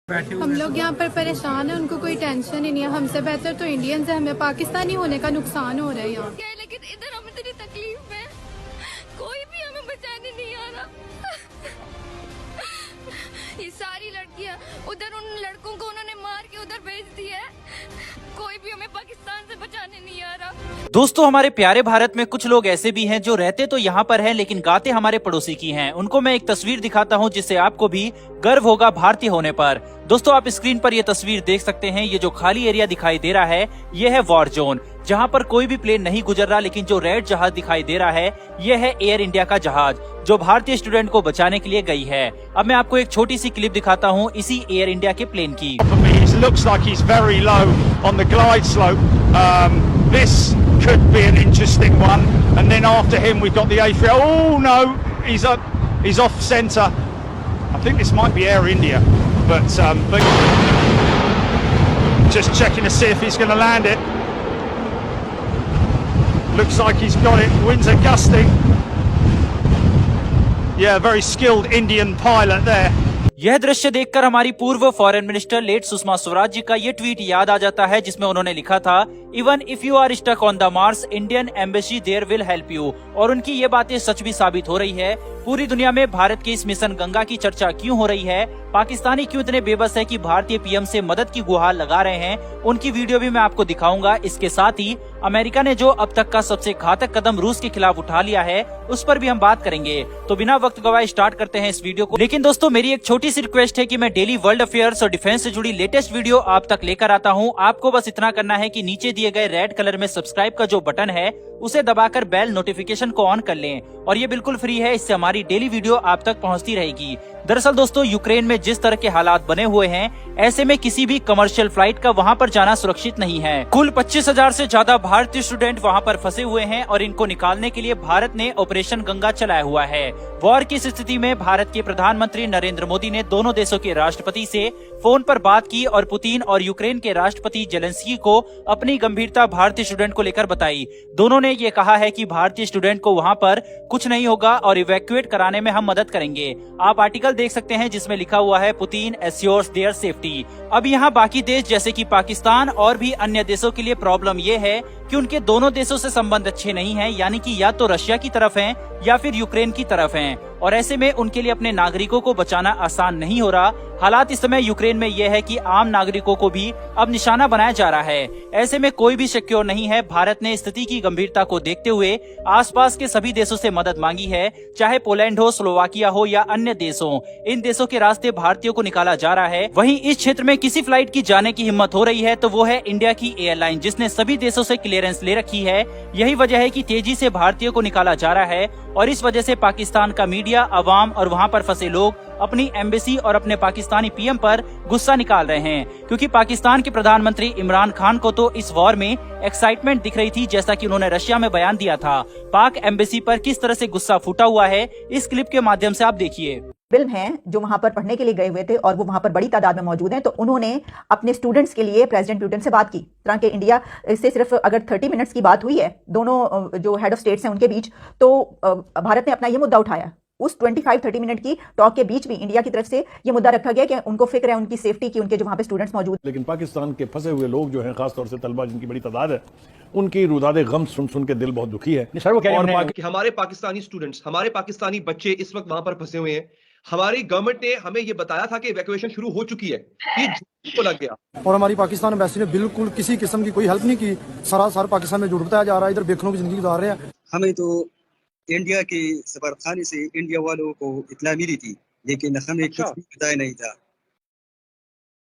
हम लोग यहाँ पर परेशान हैं, उनको कोई टेंशन ही नहीं है। हमसे बेहतर तो इंडियंस है, हमें पाकिस्तानी होने का नुकसान हो रहा है यहाँ। लेकिन इधर हम इतनी तकलीफ में कोई भी हमें बचाने नहीं आ रहा। ये सारी लड़कियाँ उधर उन लड़कों को उन्होंने मार के उधर भेज दिया है, कोई भी हमें पाकिस्तान से बचाने नहीं आ रहा। दोस्तों, हमारे प्यारे भारत में कुछ लोग ऐसे भी हैं जो रहते तो यहाँ पर हैं लेकिन गाते हमारे पड़ोसी की हैं। उनको मैं एक तस्वीर दिखाता हूँ जिससे आपको भी गर्व होगा भारतीय होने पर। दोस्तों, आप स्क्रीन पर ये तस्वीर देख सकते हैं। ये जो खाली एरिया दिखाई दे रहा है ये है वॉर जोन, जहाँ पर कोई भी प्लेन नहीं गुजर रहा। लेकिन जो रेड जहाज दिखाई दे रहा है ये है एयर इंडिया का जहाज, जो भारतीय स्टूडेंट को बचाने के लिए गई है। अब मैं आपको एक छोटी सी क्लिप दिखाता हूँ इसी एयर इंडिया के प्लेन की। Looks like he's very low on the glide slope. This could be an interesting one. And then after him we've got the A3. Oh no, he's off centre. I think this might be Air India, but just checking to see if he's going to land it. Looks like he's got it. Winds are gusting. Yeah, very skilled Indian pilot there. यह दृश्य देखकर हमारी पूर्व foreign minister late Sushma Swaraj ji का ये tweet याद आ जाता है, जिसमें उन्होंने लिखा था, even if you are stuck on the Mars, Indian embassy there will help you. और उनकी ये बातें सच भी साबित हो रही है। पूरी दुनिया में भारत के इस मिशन गंगा की चर्चा क्यों हो रही है, पाकिस्तानी क्यों इतने बेबस है कि भारतीय पीएम से मदद की गुहार लगा रहे हैं, उनकी वीडियो भी मैं आपको दिखाऊंगा। इसके साथ ही अमेरिका ने जो अब तक का सबसे घातक कदम रूस के खिलाफ उठा लिया है उस पर भी हम बात करेंगे। तो बिना वक्त गवाए स्टार्ट करते हैं इस वीडियो को। लेकिन दोस्तों, मेरी एक छोटी सी रिक्वेस्ट है कि मैं डेली वर्ल्ड अफेयर्स और डिफेंस से जुड़ी लेटेस्ट वीडियो आप तक लेकर आता हूँ। आपको बस इतना करना है कि नीचे दिए गए रेड कलर में सब्सक्राइब का जो बटन है उसे दबाकर बेल नोटिफिकेशन को ऑन कर लें, और ये बिल्कुल फ्री है। इससे हमारी डेली वीडियो आप तक पहुंचती रहेगी। दरअसल दोस्तों, यूक्रेन में जिस तरह के हालात बने हुए हैं, ऐसे में किसी भी कमर्शियल फ्लाइट का वहां पर जाना सुरक्षित नहीं है। कुल 25,000 से ज्यादा भारतीय स्टूडेंट वहां पर फंसे हुए हैं और इनको निकालने के लिए भारत ने ऑपरेशन गंगा चलाया हुआ है। वॉर की स्थिति में भारत के प्रधानमंत्री नरेंद्र मोदी ने दोनों देशों के राष्ट्रपति से फोन पर बात की और पुतिन और यूक्रेन के राष्ट्रपति जेलेंस्की को अपनी गंभीरता भारतीय स्टूडेंट को लेकर बताई। दोनों ने ये कहा है कि भारतीय स्टूडेंट को वहां पर कुछ नहीं होगा और इवैक्यूएट कराने में हम मदद करेंगे। आप आर्टिकल देख सकते हैं जिसमें लिखा हुआ है, पुतिन एश्योर्स देयर सेफ्टी। अब यहाँ बाकी देश जैसे कि पाकिस्तान और भी अन्य देशों के लिए प्रॉब्लम ये है कि उनके दोनों देशों से संबंध अच्छे नहीं हैं, यानी कि या तो रशिया की तरफ हैं या फिर यूक्रेन की तरफ हैं, और ऐसे में उनके लिए अपने नागरिकों को बचाना आसान नहीं हो रहा। हालात इस समय यूक्रेन में यह है कि आम नागरिकों को भी अब निशाना बनाया जा रहा है। ऐसे में कोई भी सिक्योर नहीं है। भारत ने स्थिति की गंभीरता को देखते हुए आसपास के सभी देशों से मदद मांगी है, चाहे पोलैंड हो, स्लोवाकिया हो या अन्य देश हो। इन देशों के रास्ते भारतीयों को निकाला जा रहा है। वहीं इस क्षेत्र में किसी फ्लाइट की जाने की हिम्मत हो रही है तो वो है इंडिया की एयरलाइन, जिसने सभी देशों से क्लियरेंस ले रखी है। यही वजह है कि तेजी से भारतीयों को निकाला जा रहा है, और इस वजह से पाकिस्तान का मीडिया, अवाम और वहां पर फंसे लोग अपनी एम्बेसी और अपने पाकिस्तानी पीएम पर गुस्सा निकाल रहे हैं, क्योंकि पाकिस्तान के प्रधानमंत्री इमरान खान को तो इस वॉर में एक्साइटमेंट दिख रही थी, जैसा कि उन्होंने रशिया में बयान दिया था। पाक एम्बेसी पर किस तरह से गुस्सा फूटा हुआ है, इस क्लिप के माध्यम से आप देखिए। फिल्म हैं जो वहां पर पढ़ने के लिए गए हुए थे और वो वहां पर बड़ी तादाद में मौजूद हैं, तो उन्होंने अपने स्टूडेंट्स के लिए प्रेसिडेंट पुतिन से बात की। तरह के इंडिया से सिर्फ अगर 30 मिनट्स की बात हुई है दोनों जो हेड ऑफ स्टेट्स हैं उनके बीच, तो भारत ने अपना ये मुद्दा उठाया। उस 25-30 मिनट की टॉक के बीच भी इंडिया की तरफ से ये मुद्दा रखा गया कि उनको फिक्र है उनकी सेफ्टी की, उनके जो वहां पे स्टूडेंट्स मौजूद। लेकिन पाकिस्तान के फंसे हुए लोग जो हैं, खासतौर से तलबा जिनकी बड़ी तादाद है, उनकी रुदादे गम सुन के दिल बहुत दुखी है। कि हमारे पाकिस्तानी स्टूडेंट्स, हमारे पाकिस्तानी बच्चे इस वक्त वहां पर फंसे हुए हैं। हमारी गवर्नमेंट ने हमें ये बताया था कि इवैक्यूएशन शुरू हो चुकी है, ये को लग गया। और हमारी पाकिस्तान एम्बेसी ने बिल्कुल किसी किस्म की कोई हेल्प नहीं की। सरासर पाकिस्तान में झूठ बताया जा रहा है, इधर बेखनों की जिंदगी गुजार रहे हैं। हमें तो इंडिया के सफारतखाने से इंडिया वालों को इत्तला मिली थी, लेकिन हमें कुछ भी बताया नहीं था।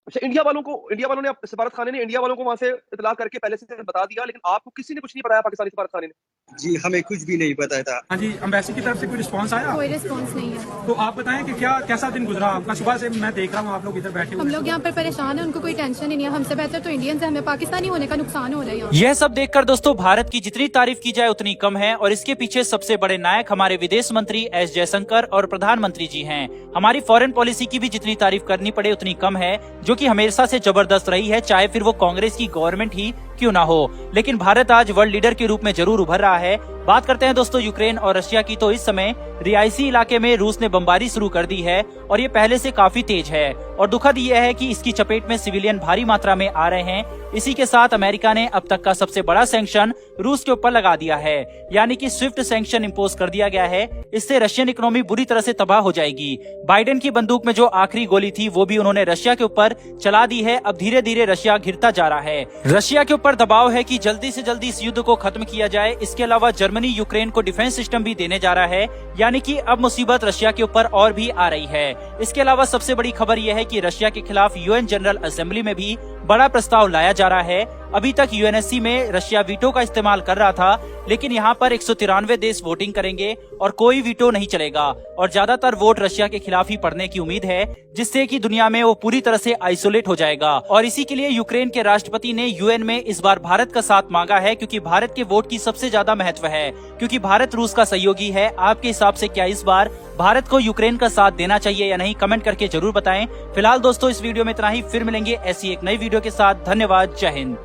अच्छा, इंडिया वालों ने सफारत खाने ने इंडिया वालों को वहां से इतला करके पहले से बता दिया, लेकिन आपको किसी ने कुछ नहीं बताया पाकिस्तानी सफारत खाने ने? जी, हमें कुछ भी नहीं बताया था। हाँ जी, एम्बेसी की तरफ से कोई रिस्पांस आया? कोई रिस्पांस नहीं है। तो आप बताएं कि कैसा दिन गुजरा आपका? सुबह से मैं देख रहा हूँ आप लोग इधर बैठे। हम लोग यहाँ पर परेशान हैं, उनको कोई टेंशन ही नहीं है। हमसे बेहतर तो इंडियंस है, हमें पाकिस्तानी होने का नुकसान हो रहा है यहाँ। यह सब देखकर दोस्तों, भारत की जितनी तारीफ की जाए उतनी कम है, और इसके पीछे सबसे बड़े नायक हमारे विदेश मंत्री एस जयशंकर और प्रधानमंत्री जी हैं। हमारी फॉरेन पॉलिसी की भी जितनी तारीफ करनी पड़े उतनी कम है, जो कि हमेशा से जबरदस्त रही है, चाहे फिर वो कांग्रेस की गवर्नमेंट ही क्यों ना हो, लेकिन भारत आज वर्ल्ड लीडर के रूप में जरूर उभर रहा है। बात करते हैं दोस्तों यूक्रेन और रशिया की, तो इस समय रिहायशी इलाके में रूस ने बमबारी शुरू कर दी है और ये पहले से काफी तेज है और दुखद ये है कि इसकी चपेट में सिविलियन भारी मात्रा में आ रहे हैं। इसी के साथ अमेरिका ने अब तक का सबसे बड़ा सैंक्शन रूस के ऊपर लगा दिया है, यानी कि स्विफ्ट सैंक्शन इंपोज कर दिया गया है। इससे रशियन इकोनॉमी बुरी तरह से तबाह हो जाएगी। बाइडेन की बंदूक में जो आखिरी गोली थी वो भी उन्होंने रशिया के ऊपर चला दी है। अब धीरे धीरे रशिया घिरता जा रहा है। रशिया के ऊपर दबाव है कि जल्दी से जल्दी इस युद्ध को खत्म किया जाए। इसके अलावा जर्मनी यूक्रेन को डिफेंस सिस्टम भी देने जा रहा है, यानी कि अब मुसीबत रशिया के ऊपर और भी आ रही है। इसके अलावा सबसे बड़ी खबर यह है कि रशिया के खिलाफ यूएन जनरल असेंबली में भी बड़ा प्रस्ताव लाया जा रहा है। अभी तक यूएनएससी में रशिया वीटो का इस्तेमाल कर रहा था, लेकिन यहाँ पर 193 देश वोटिंग करेंगे और कोई वीटो नहीं चलेगा और ज्यादातर वोट रशिया के खिलाफ ही पड़ने की उम्मीद है, जिससे कि दुनिया में वो पूरी तरह से आइसोलेट हो जाएगा। और इसी के लिए यूक्रेन के राष्ट्रपति ने यूएन में इस बार भारत का साथ मांगा है, क्योंकि भारत के वोट की सबसे ज्यादा महत्व है, क्योंकि भारत रूस का सहयोगी है। आपके हिसाब से क्या इस बार भारत को यूक्रेन का साथ देना चाहिए या नहीं, कमेंट करके जरूर बताएं। फिलहाल दोस्तों इस वीडियो में इतना ही, फिर मिलेंगे ऐसी एक नई वीडियो के साथ। धन्यवाद, जय हिंद।